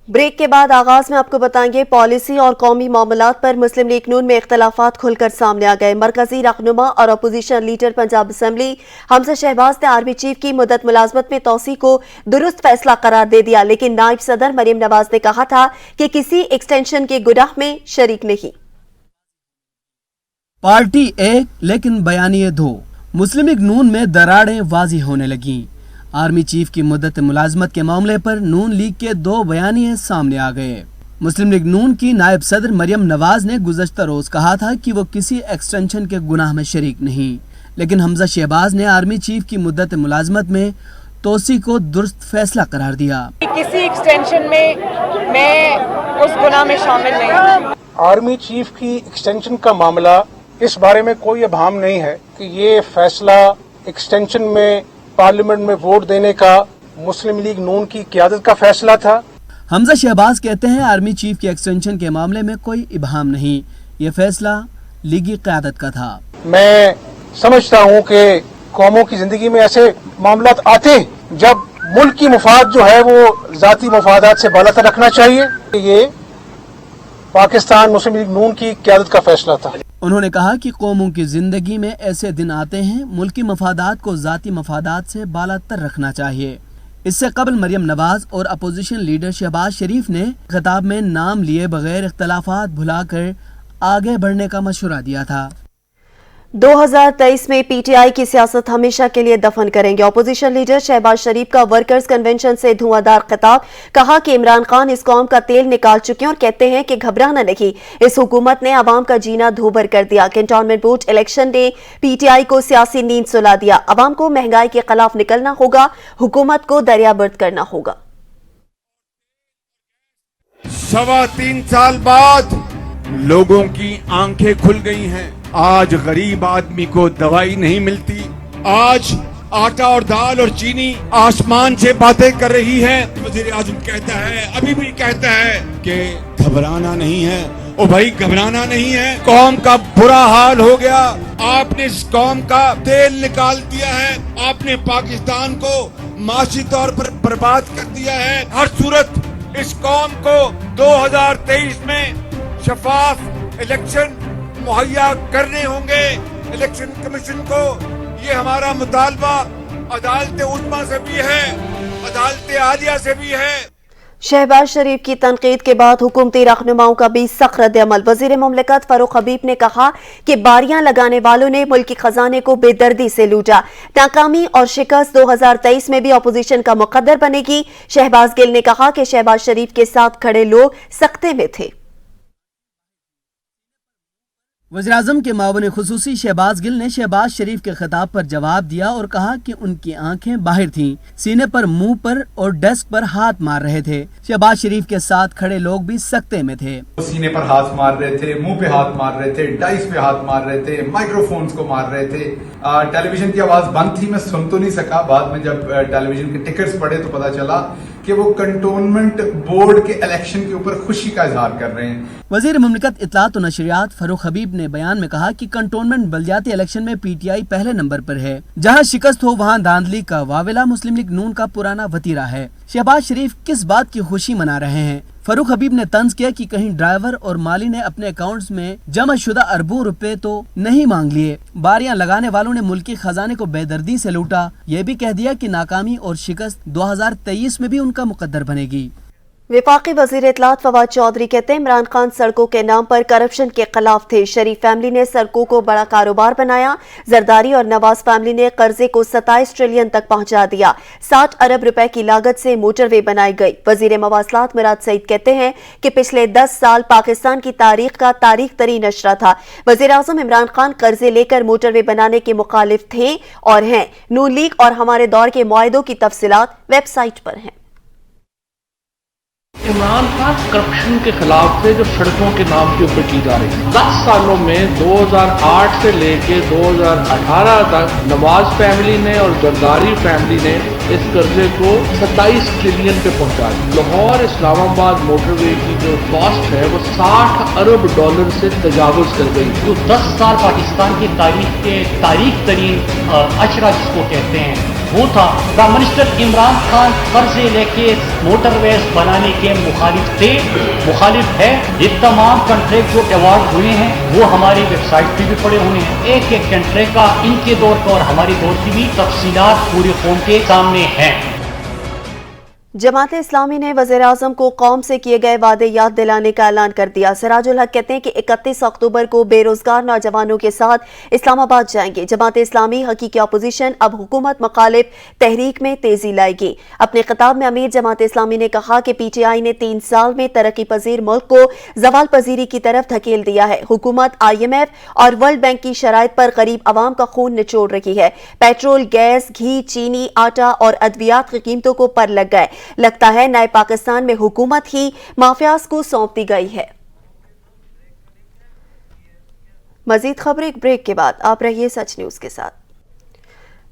Break के बाद आगाज में आपको बताएंगे पॉलिसी और कौमी मामलात पर मुस्लिम लीग नून में इख्तलाफात खुलकर सामने आ गए। मरकजी रहनुमा और opposition leader Punjab assembly Hamza Shahbaz ने आर्मी चीफ की मुद्दत मुलाजमत में तोसी को दुरुस्त फैसला करार दे दिया, लेकिन नायब सदर मरियम नवाज ने कहा था कि किसी एक्सटेंशन के गुनाह में शरीक नहीं। पार्टी एक लेकिन बयानिए दो। मुस्लिम लीग नून में दरारें वाजी होने लगी। आर्मी चीफ की मुद्दत मुलाजमत के मामले पर नून लीग के दो बयानिए सामने आ गए। मुस्लिम लीग नून की नायब सदर मरियम नवाज ने गुज़श्ता रोज कहा था कि वो किसी एक्सटेंशन के गुनाह में शरीक नहीं, लेकिन हमजा शहबाज ने आर्मी चीफ की मुद्दत मुलाजमत में तोसी को दुरुस्त फैसला करार दिया। किसी एक्सटेंशन में मैं उस गुनाह में शामिल नहीं। आर्मी चीफ की एक्सटेंशन का मामला, इस बारे में कोई अभाम नहीं है कि ये फैसला एक्सटेंशन में पार्लियामेंट में वोट देने का मुस्लिम लीग नून की क़यादत का फैसला था। हमजा शहबाज कहते हैं आर्मी चीफ के एक्सटेंशन के मामले में कोई इबाहम नहीं, ये फैसला लीगी क़यादत का था। मैं समझता हूँ कि कौमों की जिंदगी में ऐसे मामलात आते हैं जब मुल्क की मुफाद जो है वो जाती मुफादात से बालातर रखना चाहिए। ये पाकिस्तान मुस्लिम लीग नून की क़यादत का फैसला था। उन्होंने कहा कि कौमों की जिंदगी में ऐसे दिन आते हैं मुल्की मफादात को जाती मफादात से बालातर रखना चाहिए। इससे कबल मरियम नवाज और अपोजिशन लीडर शहबाज शरीफ ने खिताब में नाम लिए बगैर इख्तलाफात भुलाकर आगे बढ़ने का मशवरा दिया था। 2023 में पीटीआई की सियासत हमेशा के लिए दफन करेंगे। अपोजिशन लीडर शहबाज शरीफ का वर्कर्स कन्वेंशन से धुआंधार खिताब, कहा कि इमरान खान इस कौम का तेल निकाल चुके हैं और कहते हैं कि घबराना नहीं, इस हुकूमत ने अवाम का जीना धूबर कर दिया। कैंटोनमेंट बोर्ड इलेक्शन ने पीटीआई को सियासी नींद सुला दिया। अवाम को महंगाई के खिलाफ निकलना होगा, हुकूमत को दरियाबर्द करना होगा। 3.25 साल बाद लोगों की आंखें खुल गई हैं। आज गरीब आदमी को दवाई नहीं मिलती। आज आटा और दाल और चीनी आसमान से बातें कर रही है। वज़ीर आज़म कहता है, अभी भी कहता है कि घबराना नहीं है। ओ भाई, घबराना नहीं है। कौम का बुरा हाल हो गया। आपने इस कौम का तेल निकाल दिया है। आपने पाकिस्तान को माशी तौर पर बर्बाद कर दिया है। हर सूरत इस कौम को 2023 में शफाफ इलेक्शन मुहैया करने होंगे। इलेक्शन कमीशन को ये हमारा मुतालबा अदालत उस्मा से भी है, अदालत आलिया से भी है। शहबाज शरीफ की तनकीद के बाद हुकूमती रहनुमाओं का भी सख्त रद्द-ए-अमल। वजीर मुमलिकत फारूक हबीब ने कहा कि बारियां लगाने वालों ने मुल्की खजाने को बेदर्दी से लूटा। नाकामी और शिकस्त 2023 में भी अपोजिशन का मुकद्दर बनेगी। शहबाज गिल ने कहा कि शहबाज शरीफ के साथ खड़े लोग सख्ते में थे। वज़ीर-ए-आज़म के मावने खुसूसी शहबाज गिल ने शहबाज शरीफ के खिताब पर जवाब दिया और कहा कि उनकी आंखें बाहर थीं, सीने पर, मुंह पर और डेस्क पर हाथ मार रहे थे। शहबाज शरीफ के साथ खड़े लोग भी सख्ते में थे। सीने पर हाथ मार रहे थे, मुंह पे हाथ मार रहे थे, डाइस पे हाथ मार रहे थे, माइक्रोफोन्स को मार रहे थे। टेलीविजन की आवाज बंद थी, मैं सुन तो नहीं सका। बाद में जब टेलीविजन के टिकट्स पढ़े तो पता चला कि वो कंटोनमेंट बोर्ड के इलेक्शन के ऊपर खुशी का इजहार कर रहे हैं। वजीर मुमलिकत इत्तलात और नशरियात फारूक हबीब ने बयान में कहा कि कंटोनमेंट बलदियाती इलेक्शन में पीटीआई पहले नंबर पर है। जहां शिकस्त हो वहां धांधली का वावेला मुस्लिम लीग नून का पुराना वतीरा है। शहबाज शरीफ किस बात की खुशी मना रहे हैं? फारूक हबीब ने तंज किया कि कहीं ड्राइवर और माली ने अपने अकाउंट्स में जमा शुदा अरबों रुपए तो नहीं मांग लिए। बारियां लगाने वालों ने मुल्की खजाने को बेदर्दी से लूटा। ये भी कह दिया कि नाकामी और शिकस्त 2023 में भी उनका मुकद्दर बनेगी। वफाकी वजीर इत्तलात फवाद चौधरी कहते हैं इमरान खान सड़कों के नाम पर करप्शन के खिलाफ थे। शरीफ फैमिली ने सड़कों को बड़ा कारोबार बनाया। जरदारी और नवाज फैमिली ने कर्जे को 27 ट्रिलियन तक पहुंचा दिया। 60 अरब रुपए की लागत से मोटरवे बनाई गई। वजीर मवासलात मिराज सईद कहते हैं कि पिछले 10 साल पाकिस्तान की तारीख का तारीख तरीन नशरा था। वजीर आजम इमरान खान कर्जे लेकर मोटरवे बनाने के मुखालिफ थे और हैं। नून लीग और हमारे दौर के मुआहिदों की तफसीलात वेबसाइट पर हैं। इमरान खान करप्शन के खिलाफ थे जो सड़कों के नाम के ऊपर की जा रही है। 10 सालों में 2008 से लेके 2018 तक नवाज फैमिली ने और जरदारी फैमिली ने इस कर्जे को 27 ट्रिलियन पे पहुंचा दिया। लाहौर इस्लामाबाद मोटरवे की जो कॉस्ट है वो 60 अरब डॉलर से तजावुज कर गई। जो 10 साल पाकिस्तान की तारीख के तारीख तरीन अशरा जिसको कहते हैं वो था प्राइम मिनिस्टर इमरान खान कर्जे लेके मोटरवेज बनाने के मुखालिफ थे, मुखालिफ है। ये तमाम कंट्रैक्ट जो अवार्ड हुए हैं वो हमारी वेबसाइट पे भी पड़े हुए हैं। एक एक कंट्रैक्ट का इनके दौर का और हमारी दौर की भी तफसीलात पूरी कौम के सामने हैं। जमात इस्लामी ने वज़ीर-ए-आज़म को कौम से किए गए वादे याद दिलाने का ऐलान कर दिया। सिराजुल हक कहते हैं कि 31 अक्टूबर को बेरोजगार नौजवानों के साथ इस्लामाबाद जाएंगे। जमात इस्लामी हकीकी अपोजिशन अब हुकूमत मुखालिफ तहरीक में तेजी लाएगी। अपने खिताब में अमीर जमात इस्लामी ने कहा कि PTI ने 3 साल में तरक्की पजीर मुल्क को जवाल पजीरी की तरफ धकेल दिया है। हुकूमत IMF और वर्ल्ड बैंक की शराइत पर गरीब आवाम का खून निचोड़ रही है। पेट्रोल, गैस, घी, चीनी, आटा और अद्वियात की कीमतों को पर लग गए। लगता है नए पाकिस्तान में हुकूमत ही माफियाज को सौंप दी गई है। मजीद खबरें एक ब्रेक के बाद। आप रहिए सच न्यूज के साथ।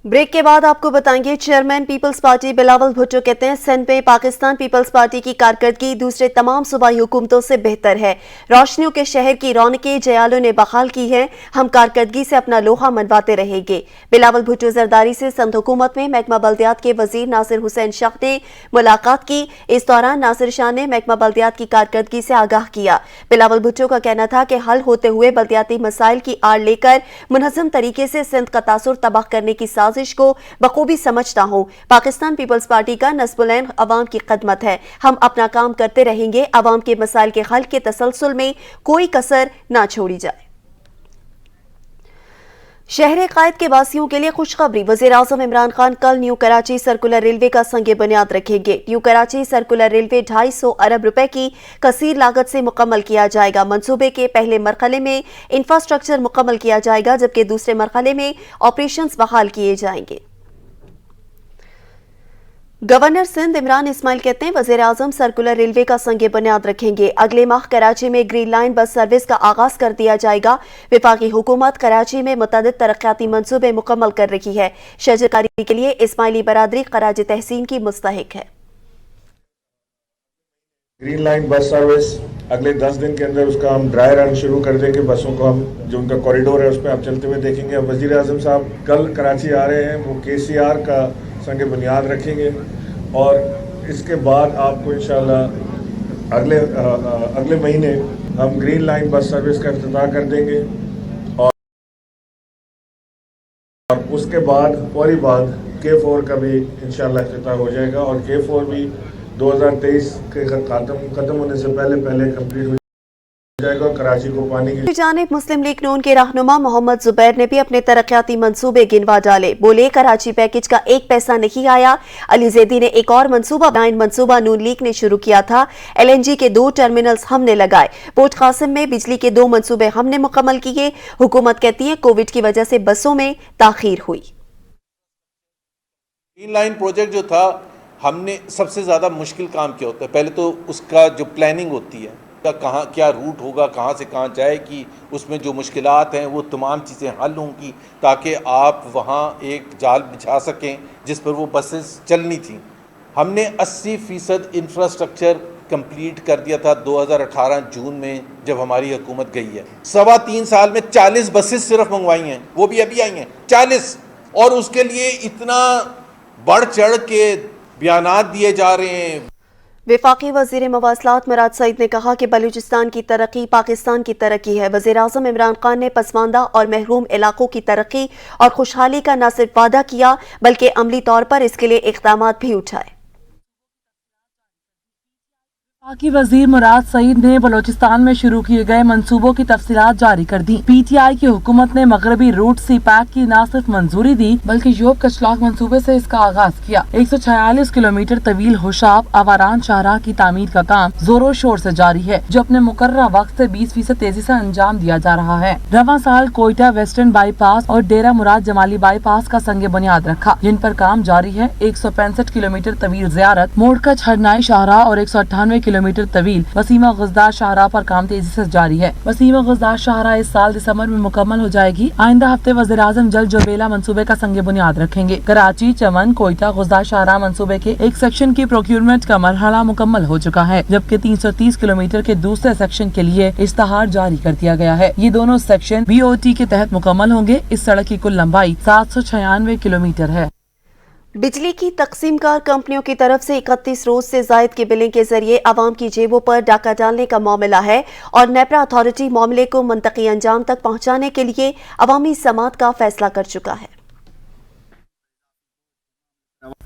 ब्रेक के बाद आपको बताएंगे चेयरमैन पीपल्स पार्टी बिलावल भुट्टो कहते हैं सिंध में पाकिस्तान पीपल्स पार्टी की कारकर्दगी दूसरे तमाम सूबाई हुकूमतों से बेहतर है। रोशनियों के शहर की रौनकें जयालों ने बहाल की है। हम कारकर्दगी से अपना लोहा मनवाते रहेंगे। बिलावल भुट्टो जरदारी से सिंध हुकूमत में महकमा बल्दियात के वजीर नासिर हुसैन शाह ने मुलाकात की। इस दौरान नासिर शाह ने महकमा बल्दियात की कारकर्दगी से आगाह किया। बिलावल भुट्टो का कहना था कि हल होते हुए बल्दियाती मसाइल की आड़ लेकर मुनज़्ज़म तरीके से सिंध का तासुर तबाह करने की साजिश को बखूबी समझता हूं। पाकिस्तान पीपल्स पार्टी का नस्बुलैन अवाम की खदमत है। हम अपना काम करते रहेंगे। अवाम के मसाइल के हल के तसलसल में कोई कसर ना छोड़ी जाए। शहर कायद के वासियों के लिए खुशखबरी। वज़ीर-ए-आज़म इमरान खान कल न्यू कराची सर्कुलर रेलवे का संगे बुनियाद रखेंगे। न्यू कराची सर्कुलर रेलवे 250 अरब रुपए की कसीर लागत से मुकम्मल किया जाएगा। मंसूबे के पहले मरहले में इंफ्रास्ट्रक्चर मुकम्मल किया जाएगा, जबकि दूसरे मरहले में ऑपरेशंस बहाल किए जाएंगे। गवर्नर सिंध इमरान इस्माइल कहते हैं वज़ीर-ए-आज़म सर्कुलर रेलवे का संगे बुनियाद रखेंगे। अगले माह कराची में ग्रीन लाइन बस सर्विस का आगाज कर दिया जाएगा। विफाकी हुकूमत कराची में मुतअद्दिद तरक्याती मंसूबे मुकम्मल कर रही है। शजरकारी के लिए इस्माइली बरादरी खराज तहसीन की मुस्तहिक है। ग्रीन लाइन बस सर्विस अगले 10 दिन के अंदर उसका हम ड्राई रन शुरू कर देंगे। बसों को हम जो उनका कॉरिडोर है उस पर आप चलते हुए देखेंगे। अब वज़ीर-ए-आज़म साहब कल कराची आ रहे हैं, वो KCR का संगे बुनियाद रखेंगे और इसके बाद आपको इंशाल्लाह अगले महीने हम ग्रीन लाइन बस सर्विस का इफ्तिताह कर देंगे और उसके बाद फौरी बाद K4 का भी इंशाल्लाह इफ्तिताह हो जाएगा और K4 भी 2023 के खत्म होने से पहले कंप्लीट हो जाएगा। कराची को पानी की जानिब मुस्लिम लीग नून के रहनुमा मोहम्मद जुबैर ने भी अपने तरक्याती मंसूबे गिनवा डाले। बोले कराची पैकेज का 1 पैसा नहीं आया। अली जैदी ने एक और मंसूबा नून लीग ने शुरू किया था। LNG के 2 टर्मिनल्स हमने लगाए। पोर्ट कासिम में बिजली के 2 मंसूबे हमने मुकम्मल किए। हुकूमत कहती है कोविड की वजह से बसों में ताखीर हुई। ग्रीन लाइन प्रोजेक्ट जो था, हमने सबसे ज़्यादा मुश्किल काम किया होता है। पहले तो उसका जो प्लानिंग होती है, कहाँ क्या रूट होगा, कहाँ से कहाँ जाएगी, उसमें जो मुश्किलात हैं वो तमाम चीज़ें हल होंगी ताकि आप वहाँ एक जाल बिछा सकें जिस पर वो बसेस चलनी थी। हमने 80% इंफ्रास्ट्रक्चर कंप्लीट कर दिया था 2018 जून में जब हमारी हुकूमत गई है। 3.25 साल में 40 बसेस सिर्फ मंगवाई हैं, वो भी अभी आई हैं 40, और उसके लिए इतना बढ़ चढ़ के बयानात दिए जा रहे हैं। वफाकी वज़ीर मवासलात मुराद सईद ने कहा कि बलूचिस्तान की तरक्की पाकिस्तान की तरक्की है। वज़ीर-ए-आज़म इमरान खान ने पसमानदा और महरूम इलाकों की तरक्की और खुशहाली का न सिर्फ वादा किया बल्कि अमली तौर पर इसके लिए इक़दामात भी उठाए। वफाकी वजीर मुराद सईद ने बलोचिस्तान में शुरू किए गए मंसूबों की तफसीलात जारी कर दी। PTI की हुकूमत ने मगरबी रूट CPAC की न सिर्फ मंजूरी दी बल्कि यूब कचलाक मंसूबे से इसका आगाज किया। 146 किलोमीटर तवील हुशाब आवारान शाहराह की तामीर का काम जोरों शोर से जारी है, जो अपने मुकर्रर वक्त से 20% तेजी से अंजाम दिया जा रहा है। रवां साल कोयटा वेस्टर्न बाईपास और डेरा मुराद जमाली बाईपास का संगे बुनियाद रखा, जिन पर काम जारी है। 165 किलोमीटर तवील ज़ियारत मोड़कच हरनाई शाहराह और 198 किलोमीटर तवील वसीमा गुजदार शाहराह पर काम तेजी से जारी है। वसीमा गुजदार शाहराह इस साल दिसंबर में मुकम्मल हो जाएगी। आइंदा हफ्ते वज़ीर-ए-आज़म जल जोबेला मंसूबे का संगे बुनियाद रखेंगे। कराची चमन कोयटा गुजदार शाहराह मंसूबे के एक सेक्शन की प्रोक्यूरमेंट का मरहला मुकम्मल हो चुका है, जबकि 330 किलोमीटर के दूसरे सेक्शन के लिए इश्तहार जारी कर दिया गया है। ये दोनों सेक्शन BOT के तहत मुकम्मल होंगे। इस सड़क की कुल लंबाई 796 किलोमीटर है। बिजली की तकसीमकार कंपनियों की तरफ से 31 रोज से जायद की बिलिंग के जरिए आवाम की जेबों पर डाका डालने का मामला है और नेपरा अथॉरिटी मामले को मंतकी अंजाम तक पहुंचाने के लिए अवामी समात का फैसला कर चुका है।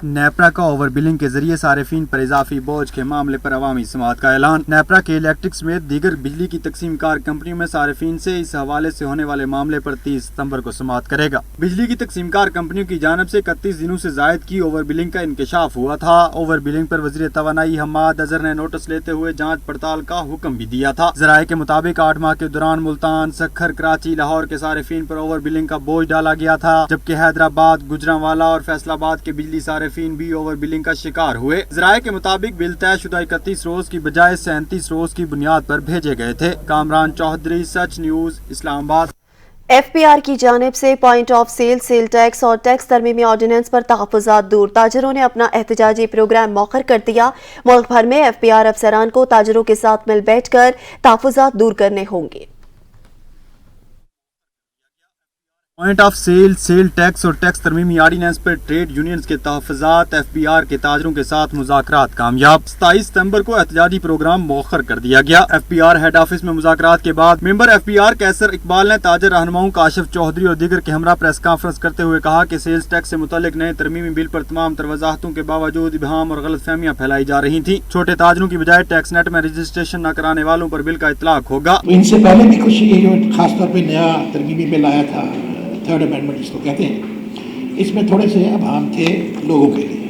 नेपरा का ओवर बिलिंग के जरिए सारिफीन पर इजाफी बोझ के मामले पर अवामी समात का ऐलान। नेपरा के इलेक्ट्रिक समेत दीगर बिजली की तकसीम कार कंपनियों में सारिफीन से इस हवाले से होने वाले मामले पर 30 सितंबर को समात करेगा। बिजली की तकसीम कार कंपनियों की जानब से 31 दिनों से जायद की ओवर बिलिंग का इंकशाफ हुआ था। ओवर बिलिंग पर वजीर तवानाई हम्माद अजहर ने नोटिस लेते हुए जाँच पड़ताल का हुक्म भी दिया था। जराये के मुताबिक 8 माह के दौरान मुल्तान, सखर, कराची, लाहौर के सारिफीन पर ओवर बिलिंग का बोझ डाला गया था, जबकि हैदराबाद, गुजरांवाला और फैसलाबाद के बिजली सारिफीन भी ओवर बिलिंग का शिकार हुए। जराये के मुताबिक बिल तयशुदा 31 रोज की बजाय 37 रोज की बुनियाद पर भेजे गए थे। कामरान चौधरी, सच न्यूज, इस्लामाबाद। FPR की जानिब से point of sale, sale tax और टैक्स तरमीमी ऑर्डिनेंस पर तहफ़्फ़ुज़ात दूर। ताजरों ने अपना एहतजाजी प्रोग्राम मौखर कर दिया। मुल्क भर में FPR अफसरान को ताजरों के साथ मिल बैठ कर तहफ़्फ़ुज़ात दूर करने होंगे। Point of sale, sale tax और टैक्स तरमीमी ऑर्डिनेंस पर ट्रेड यूनियंस के तहफ़्फ़ुज़ात FPR के ताजरों के साथ मुज़ाकरात कामयाब। 27 सितंबर को एहतजाजी प्रोग्राम मौखर कर दिया गया। FPR हेड ऑफिस में मुज़ाकरात के बाद मेंबर FPR कैसर इकबाल ने ताजर रहनुमाओं काशिफ चौधरी और दीगर के हमरा प्रेस कॉन्फ्रेंस करते हुए कहा कि सेल्स टैक्स से मुतल्लिक नए तरमीमी बिल पर तमाम तर वजाहतों के बावजूद इबहाम और गलतफहमियां फैलाई जा रही थी। छोटे ताजरों की बजाय टैक्स नेट में रजिस्ट्रेशन न कराने वालों पर बिल का इतलाक होगा। इनसे पहले भी कुछ ये जो खासतौर पर नया तरमीमी बिल आया था, थर्ड अमेंडमेंट जिसको कहते हैं, इसमें थोड़े से अभाम थे लोगों के लिए,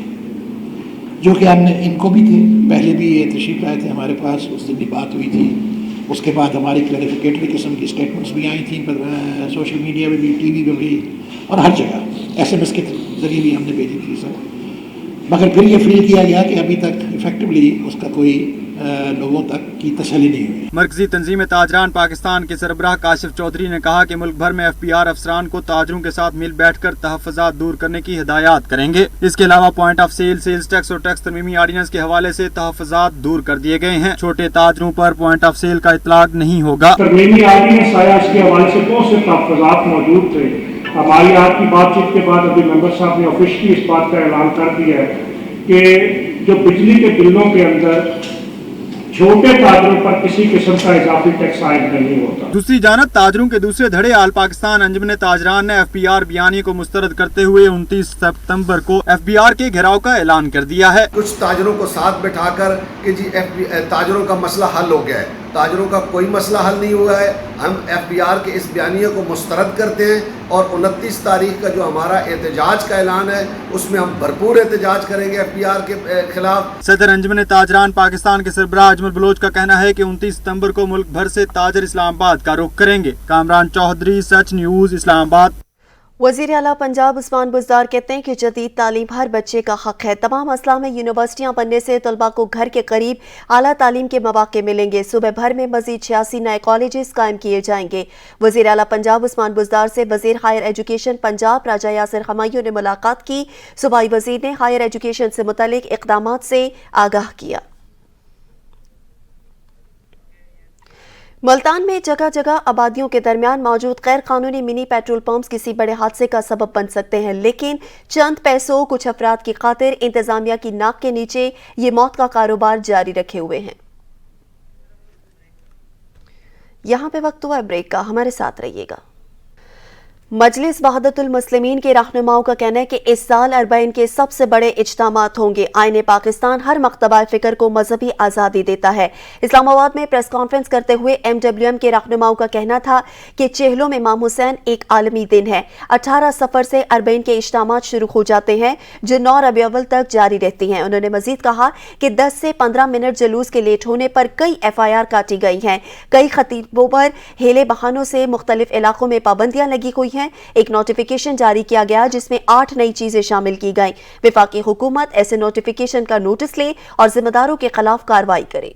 जो कि हमने इनको भी थे, पहले भी ये तशरीफ लाए थे हमारे पास, उस दिन भी बात हुई थी। उसके बाद हमारी क्लैरिफिकेटरी किस्म की स्टेटमेंट्स भी आई थी, सोशल मीडिया में भी, टीवी में भी और हर जगह SMS के ज़रिए भी हमने भेजी थी सब। मगर फिर ये फील किया गया कि अभी तक इफेक्टिवली उसका कोई लोगों तक की तसल्ली नहीं हुई। मरकजी तंजीम ताजरान पाकिस्तान के सरबराह काशिफ चौधरी ने कहा कि मुल्क भर में FPR अफसरान को ताजरों के साथ मिल बैठकर तहफ़्फ़ुज़ात दूर करने की हिदायत करेंगे। इसके अलावा point of sale, sales tax और टैक्स तरमीमी ऑर्डिनेंस के हवाले से तहफ़्फ़ुज़ात दूर कर दिए गए हैं। छोटे ताजरों पर पॉइंट ऑफ सेल का इतलाक नहीं होगा। तरमीमी ऑर्डिनेंस आया, इसके हवाले से बहुत से तहफ़्फ़ुज़ात मौजूद थे। हमारी आपकी बातचीत के बाद अभी मेंबर साहब ने ऑफिशियली इस बात का ऐलान कर दिया है कि जो बिजली के बिलों के अंदर छोटे ताजरों पर किसी किस्म का इजाफी टैक्स आयद नहीं होता। दूसरी जानब ताजरों के दूसरे धड़े आल पाकिस्तान अंजुमन ताजरान ने FPR बयानी को मुस्तरद करते हुए 29 सितंबर को FPR के घेराव का ऐलान कर दिया है। कुछ ताजरों को साथ बैठाकर कि जी ताजरों का मसला हल हो गया है, ताजरों का कोई मसला हल नहीं हुआ है। हम FPR के इस बयानिए को मुस्तरद करते हैं और 29 तारीख का जो हमारा एहतजाज का ऐलान है उसमें हम भरपूर एहतजाज करेंगे FPR के खिलाफ। सदर अंजुमन ताजरान पाकिस्तान के सरबराह अजमल बलोच का कहना है कि 29 सितंबर को मुल्क भर से ताजर इस्लामाबाद का रुख करेंगे। कामरान चौधरी, सच न्यूज, इस्लामाबाद। वज़ीर आला पंजाब उस्मान बुज़दार कहते हैं कि जदीद तालीम हर बच्चे का हक है। तमाम अजला में यूनिवर्सिटियाँ बनने से तलबा को घर के करीब आला तालीम के मौक़े मिलेंगे। सूबे भर में मज़ीद 86 नए कॉलेजेस कायम किए जाएंगे। वज़ीर आला पंजाब उस्मान बुज़दार से वज़ीर हायर एजुकेशन पंजाब राजा यासिर हमायूं ने मुलाकात की। सूबाई वज़ीर ने हायर एजुकेशन से मुतल्लिक इक़दामात से आगाह किया। मुल्तान में जगह जगह आबादियों के दरमियान मौजूद गैर कानूनी मिनी पेट्रोल पंप्स किसी बड़े हादसे का सबब बन सकते हैं, लेकिन चंद पैसों कुछ अफराद की खातिर इंतजामिया की नाक के नीचे ये मौत का कारोबार जारी रखे हुए हैं। यहां पे वक्त हुआ ब्रेक का, हमारे साथ रहिएगा। मजलिस वहदतुल मुस्लिमीन के रहनुमाओं का कहना है कि इस साल अरबईन के सबसे बड़े इज्तिमात होंगे। आईने पाकिस्तान हर मकतबा फ़िक्र को मजहबी आज़ादी देता है। इस्लामाबाद में प्रेस कॉन्फ्रेंस करते हुए MWM के रहनुमाओं का कहना था कि चेहलों में इमाम हुसैन एक आलमी दिन है। 18 सफ़र से अरबईन के इज्तिमात शुरू हो जाते हैं जो 9 रबीउल अव्वल तक जारी रहती हैं। उन्होंने मजीद कहा कि 10 से 15 मिनट जुलूस के लेट होने पर कई FIR काटी गई हैं। कई खतीबों पर हेले बहानों से मुख्तलिफ इलाकों में पाबंदियां लगी हुई हैं। एक नोटिफिकेशन जारी किया गया जिसमें 8 नई चीजें शामिल की गई। वफाकी हुकूमत ऐसे नोटिफिकेशन का नोटिस ले और जिम्मेदारों के खिलाफ कार्रवाई करे।